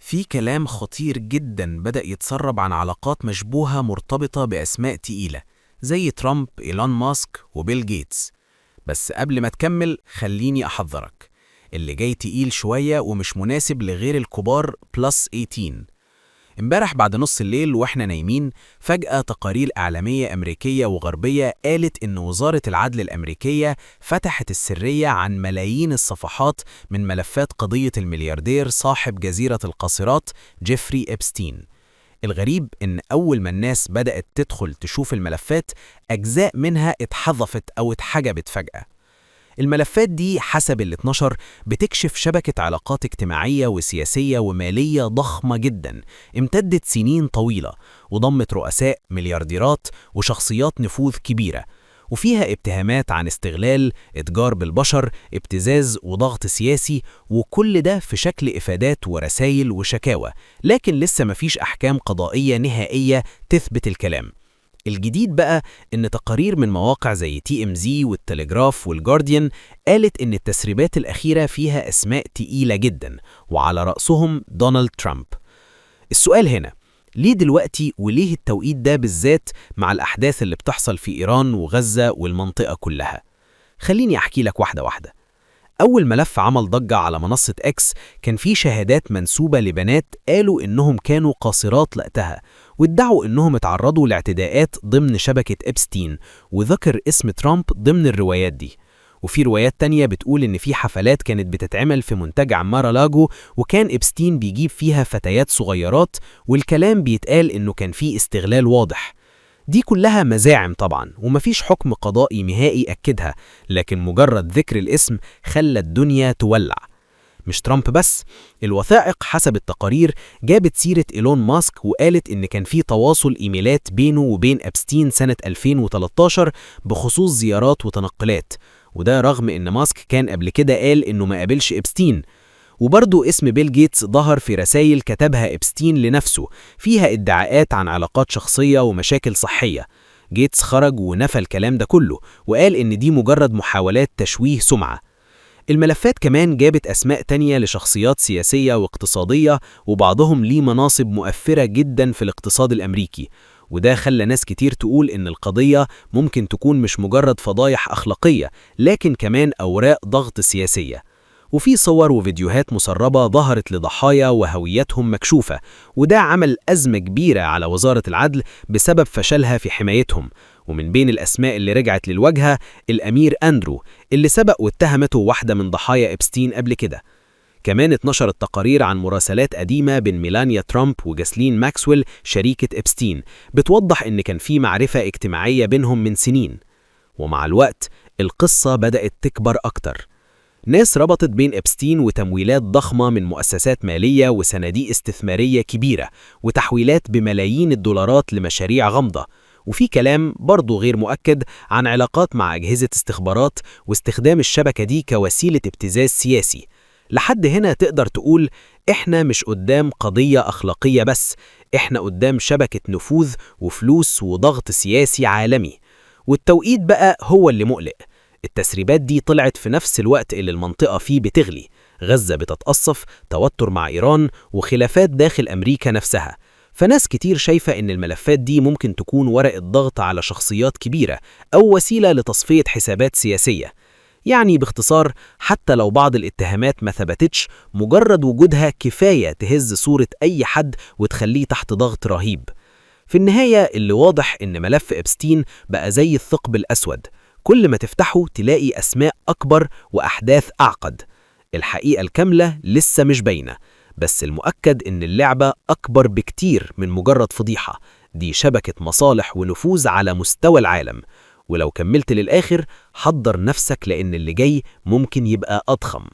في كلام خطير جدا بدأ يتسرب عن علاقات مشبوهة مرتبطة بأسماء تقيلة زي ترامب، إيلون ماسك وبيل جيتس. بس قبل ما تكمل خليني أحذرك، اللي جاي تقيل شوية ومش مناسب لغير الكبار بلس 18. امبارح بعد نص الليل واحنا نايمين، فجأة تقارير إعلامية أمريكية وغربية قالت إن وزارة العدل الأمريكية فتحت السرية عن ملايين الصفحات من ملفات قضية الملياردير صاحب جزيرة القاصرات جيفري إبستين. الغريب إن أول ما الناس بدأت تدخل تشوف الملفات، أجزاء منها اتحذفت أو اتحجبت فجأة. الملفات دي حسب اللي اتنشر بتكشف شبكة علاقات اجتماعية وسياسية ومالية ضخمة جدا امتدت سنين طويلة، وضمت رؤساء، مليارديرات وشخصيات نفوذ كبيرة، وفيها اتهامات عن استغلال، اتجار بالبشر، ابتزاز وضغط سياسي، وكل ده في شكل إفادات ورسائل وشكاوى، لكن لسه مفيش أحكام قضائية نهائية تثبت الكلام. الجديد بقى إن تقارير من مواقع زي TMZ والتليجراف والجارديان قالت إن التسريبات الأخيرة فيها أسماء تقيلة جدا، وعلى رأسهم دونالد ترامب. السؤال هنا، ليه دلوقتي وليه التوقيت ده بالذات مع الأحداث اللي بتحصل في إيران وغزة والمنطقة كلها؟ خليني أحكي لك واحدة واحدة. أول ملف عمل ضجة على منصة إكس كان فيه شهادات منسوبة لبنات قالوا إنهم كانوا قاصرات لقتها، وادعوا إنهم اتعرضوا لاعتداءات ضمن شبكة إبستين، وذكر اسم ترامب ضمن الروايات دي. وفي روايات تانية بتقول إن في حفلات كانت بتتعمل في منتجع مارالاجو، وكان إبستين بيجيب فيها فتيات صغيرات، والكلام بيتقال إنه كان فيه استغلال واضح. دي كلها مزاعم طبعا، ومفيش حكم قضائي نهائي أكدها، لكن مجرد ذكر الاسم خلى الدنيا تولع. مش ترامب بس، الوثائق حسب التقارير جابت سيرة إيلون ماسك، وقالت إن كان في تواصل إيميلات بينه وبين أبستين سنة 2013 بخصوص زيارات وتنقلات، وده رغم إن ماسك كان قبل كده قال إنه ما قابلش أبستين. وبرضه اسم بيل جيتس ظهر في رسائل كتبها إبستين لنفسه فيها ادعاءات عن علاقات شخصية ومشاكل صحية. جيتس خرج ونفى الكلام ده كله، وقال إن دي مجرد محاولات تشويه سمعة. الملفات كمان جابت أسماء تانية لشخصيات سياسية واقتصادية، وبعضهم ليه مناصب مؤثرة جدا في الاقتصاد الأمريكي، وده خلى ناس كتير تقول إن القضية ممكن تكون مش مجرد فضايح أخلاقية، لكن كمان أوراق ضغط سياسية. وفي صور وفيديوهات مسربة ظهرت لضحايا وهوياتهم مكشوفة، وده عمل أزمة كبيرة على وزارة العدل بسبب فشلها في حمايتهم. ومن بين الأسماء اللي رجعت للواجهة الأمير أندرو، اللي سبق واتهمته واحدة من ضحايا إبستين قبل كده. كمان اتنشرت تقارير عن مراسلات قديمة بين ميلانيا ترامب وجاسلين ماكسويل شريكة إبستين، بتوضح إن كان في معرفة اجتماعية بينهم من سنين. ومع الوقت القصة بدأت تكبر أكتر. ناس ربطت بين إبستين وتمويلات ضخمة من مؤسسات مالية وصناديق استثمارية كبيرة، وتحويلات بملايين الدولارات لمشاريع غامضة. وفي كلام برضو غير مؤكد عن علاقات مع أجهزة استخبارات واستخدام الشبكة دي كوسيلة ابتزاز سياسي. لحد هنا تقدر تقول إحنا مش قدام قضية أخلاقية بس، إحنا قدام شبكة نفوذ وفلوس وضغط سياسي عالمي. والتوقيت بقى هو اللي مقلق. التسريبات دي طلعت في نفس الوقت اللي المنطقة فيه بتغلي، غزة بتتقصف، توتر مع إيران، وخلافات داخل أمريكا نفسها. فناس كتير شايفة إن الملفات دي ممكن تكون ورقة ضغط على شخصيات كبيرة، أو وسيلة لتصفية حسابات سياسية. يعني باختصار، حتى لو بعض الاتهامات ما ثبتتش، مجرد وجودها كفاية تهز صورة أي حد وتخليه تحت ضغط رهيب. في النهاية اللي واضح إن ملف إبستين بقى زي الثقب الأسود، كل ما تفتحه تلاقي أسماء أكبر وأحداث أعقد. الحقيقة الكاملة لسه مش باينة، بس المؤكد إن اللعبة أكبر بكتير من مجرد فضيحة. دي شبكة مصالح ونفوذ على مستوى العالم، ولو كملت للآخر حضر نفسك، لأن اللي جاي ممكن يبقى أضخم.